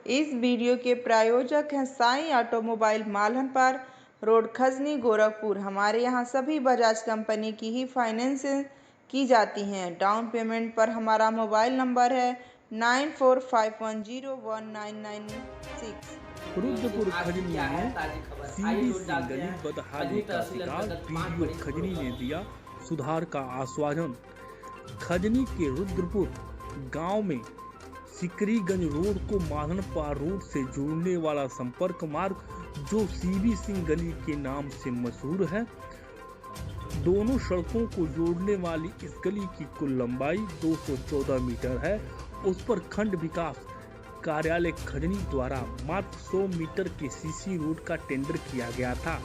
इस वीडियो के प्रायोजक हैं साईं ऑटोमोबाइल मालनपार रोड खजनी गोरखपुर। हमारे यहाँ सभी बजाज कंपनी की ही फाइनेंस की जाती हैं। डाउन पेमेंट पर हमारा मोबाइल नंबर है 9451019996। रुद्रपुर खजनी में सीबी सिंह गली बदहाली का शिकार वीडियो खजनी ने दिया सुधार का आश्वासन। खजनी के रुद्रपुर गांव में सिकरीगंज रोड को मालनपार रोड से जोड़ने वाला संपर्क मार्ग जो सीबी सिंह गली के नाम से मशहूर है, दोनों सड़कों को जोड़ने वाली इस गली की कुल लंबाई 214 मीटर है। उस पर खंड विकास कार्यालय खजनी द्वारा मात्र 100 मीटर के सीसी रोड का टेंडर किया गया था,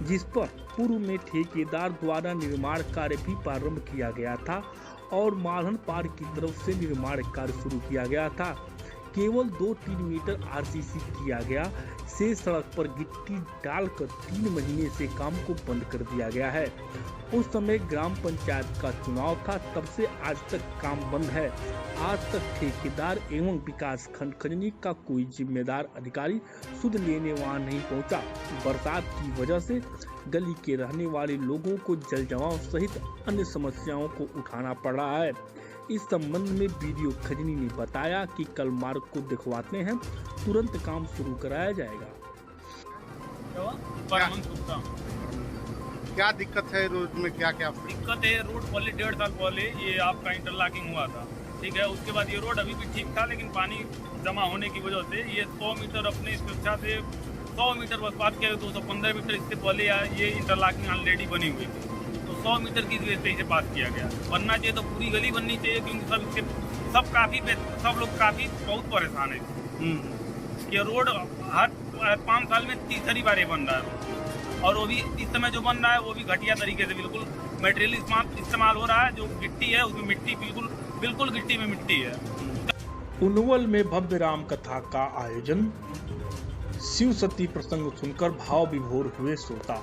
जिस पर पूर्व में ठेकेदार द्वारा निर्माण कार्य भी प्रारंभ किया गया था और मालनपार की तरफ से निर्माण कार्य शुरू किया गया था। केवल 2-3 मीटर आरसीसी किया गया। शेष सड़क पर गिट्टी डालकर 3 महीने से काम को बंद कर दिया गया है। उस समय ग्राम पंचायत का चुनाव था, तब से आज तक काम बंद है। आज तक ठेकेदार एवं विकास खंड खजनी का कोई जिम्मेदार अधिकारी सुध लेने वहां नहीं पहुंचा। बरसात की वजह से गली के रहने वाले लोगों को जल जमाव सहित अन्य समस्याओं को उठाना पड़ रहा है। इस संबंध में वीडियो खजनी ने बताया कि कल मार्ग को दिखवाते हैं, तुरंत काम शुरू कराया जाएगा। क्या दिक्कत है रोड में? क्या क्या दिक्कत है? रोड पहले 1.5 साल पहले ये आपका इंटरलॉकिंग हुआ था, ठीक है। उसके बाद ये रोड अभी भी ठीक था, लेकिन पानी जमा होने की वजह से ये 100 मीटर अपने स्वेच्छा से 100 मीटर बस बात किया, 215 मीटर इससे पहले ये इंटरलॉकिंग ऑलरेडी बनी हुई थी, तो 100 मीटर की वजह से इसे पास किया गया। बनना चाहिए तो पूरी गली बननी चाहिए, क्योंकि सब लोग काफ़ी बहुत परेशान है। ये रोड हर 5 साल में तीसरी बार बन रहा है रोड, और वो भी इस समय जो बन रहा है वो भी घटिया तरीके से, बिल्कुल मटेरियल इस्तेमाल हो रहा है। जो गिट्टी है उसमें मिट्टी बिल्कुल गिट्टी में मिट्टी है। उनवल में भव्य राम कथा का आयोजन, शिव सती प्रसंग सुनकर भाव विभोर हुए श्रोता।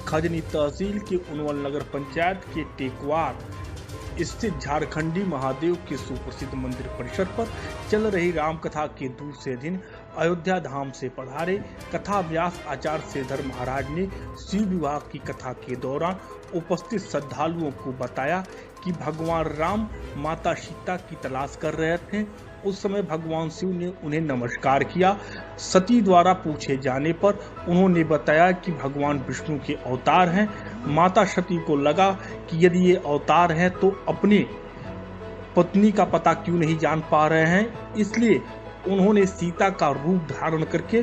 खजनी तहसील के उनवल नगर पंचायत के टेकवार स्थित झारखंडी महादेव के सुप्रसिद्ध मंदिर परिसर पर चल रही राम कथा के दूसरे दिन अयोध्या धाम से पधारे कथा व्यास आचार्य श्रीधर महाराज ने शिव विवाह की कथा के दौरान उपस्थित श्रद्धालुओं को बताया कि भगवान राम माता सीता की तलाश कर रहे थे। उस समय भगवान शिव ने उन्हें नमस्कार किया। सती द्वारा पूछे जाने पर उन्होंने बताया कि भगवान विष्णु के अवतार हैं। माता सती को लगा कि यदि ये अवतार हैं तो अपने पत्नी का पता क्यों नहीं जान पा रहे हैं, इसलिए उन्होंने सीता का रूप धारण करके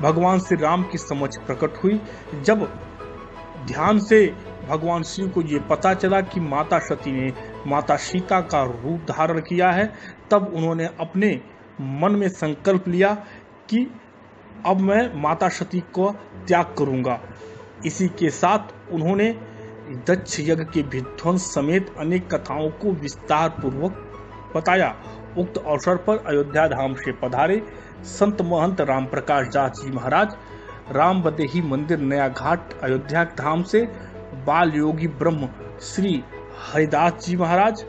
भगवान श्री राम की समझ प्रकट हुई। जब ध्यान से भगवान शिव को ये पता चला कि माता सती ने माता सीता का रूप धारण किया है, तब उन्होंने अपने मन में संकल्प लिया कि अब मैं माता सती को त्याग करूंगा। इसी के साथ उन्होंने दक्ष यज्ञ के विध्वंस समेत अनेक कथाओं को विस्तार पूर्वक बताया। उक्त अवसर पर अयोध्या धाम से पधारे संत महंत राम प्रकाश दास जी महाराज, राम बदेही मंदिर नया घाट अयोध्या धाम से बाल योगी ब्रह्म श्री हरिदास जी महाराज,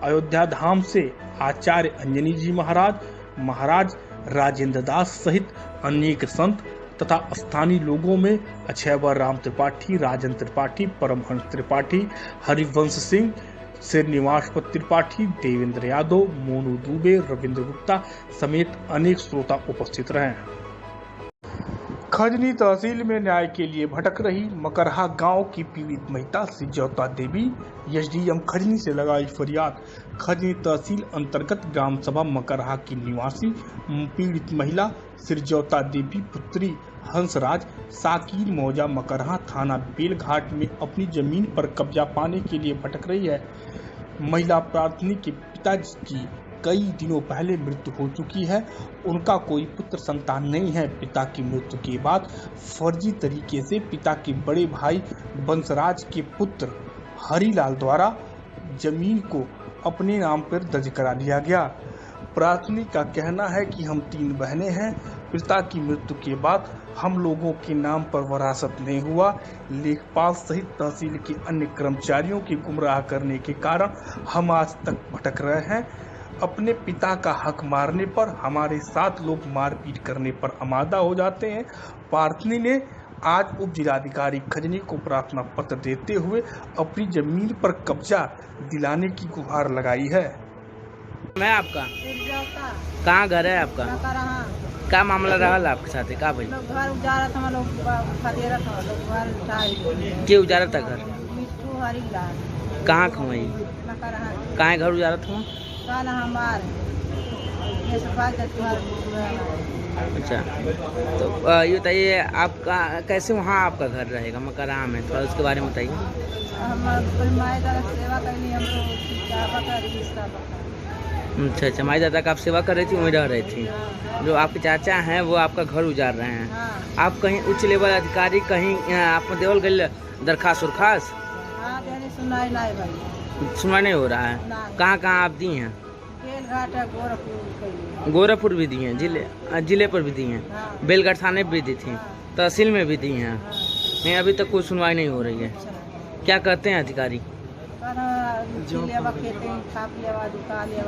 अयोध्या धाम से आचार्य अंजनी जी महाराज राजेंद्र दास सहित अनेक संत तथा स्थानीय लोगों में अक्षयवर राम त्रिपाठी, राजन त्रिपाठी, परमहंस त्रिपाठी, हरिवंश सिंह, श्रीनिवास त्रिपाठी, देवेंद्र यादव, मोनू दुबे, रविंद्र गुप्ता समेत अनेक श्रोता उपस्थित रहे। खजनी तहसील में न्याय के लिए भटक रही मकरहा गांव की पीड़ित महिला सिरजौता देवी, एसडीएम खजनी से लगाई फरियाद। खजनी तहसील अंतर्गत ग्राम सभा मकरहा की निवासी पीड़ित महिला सिरजौता देवी पुत्री हंसराज साकिर मौजा मकरहा थाना बेलघाट में अपनी जमीन पर कब्जा पाने के लिए भटक रही है। महिला प्रार्थनी के पिताजी की कई दिनों पहले मृत्यु हो चुकी है। उनका कोई पुत्र संतान नहीं है। पिता की मृत्यु के बाद फर्जी तरीके से पिता के बड़े भाई बंसराज के पुत्र हरिलाल द्वारा जमीन को अपने नाम पर दर्ज करा लिया गया। प्रार्थनी का कहना है कि हम 3 बहनें हैं। पिता की मृत्यु के बाद हम लोगों के नाम पर वरासत नहीं हुआ। लेखपाल सहित तहसील के अन्य कर्मचारियों के गुमराह करने के कारण हम आज तक भटक रहे हैं। अपने पिता का हक मारने पर हमारे 7 लोग मारपीट करने पर आमादा हो जाते हैं। प्रार्थनी ने आज उप जिलाधिकारी खजनी को प्रार्थना पत्र देते हुए अपनी जमीन पर कब्जा दिलाने की गुहार लगाई है। मैं आपका कहाँ घर है आपका? क्या मामला रहा आपके साथ? क्या भाई घर उजारा था, लोग खदेरा था, लोग घर के उजारा था घर? मिट्टू हरिलाल कहाँ खुआई? कहाँ घर उजारा था? काला हमार ये सब बात है अच्छा, तो ये बताइए आपका कैसे वहाँ आपका घर रहेगा मकाराम है, थोड़ा उसके बारे में बताइए। हम माई दादा की सेवा करनी, हम लोग क्या बकरी इसका बकरी। अच्छा, माई दादा का आप सेवा कर रही थी, वहीं रह रही थी। जो आपके चाचा हैं वो आपका घर उजाड़ रहे हैं। हाँ। आप कहीं उच्च लेवल अधिकारी कहीं आप देवल गए दरखास्त उरखास्त? हाँ, सुनाई नहीं भाई, सुनवाई नहीं हो रहा है। कहाँ कहाँ आप दी हैं? बेलघाट है, गोरखपुर गोरखपुर भी दी हैं, जिले पर भी दी हैं, हाँ। बेलघाट थाने पर भी दी थी, तहसील में भी दी हैं। नहीं, अभी तक कोई सुनवाई नहीं हो रही है। क्या कहते हैं अधिकारी? खेते खा पिया दुका लिया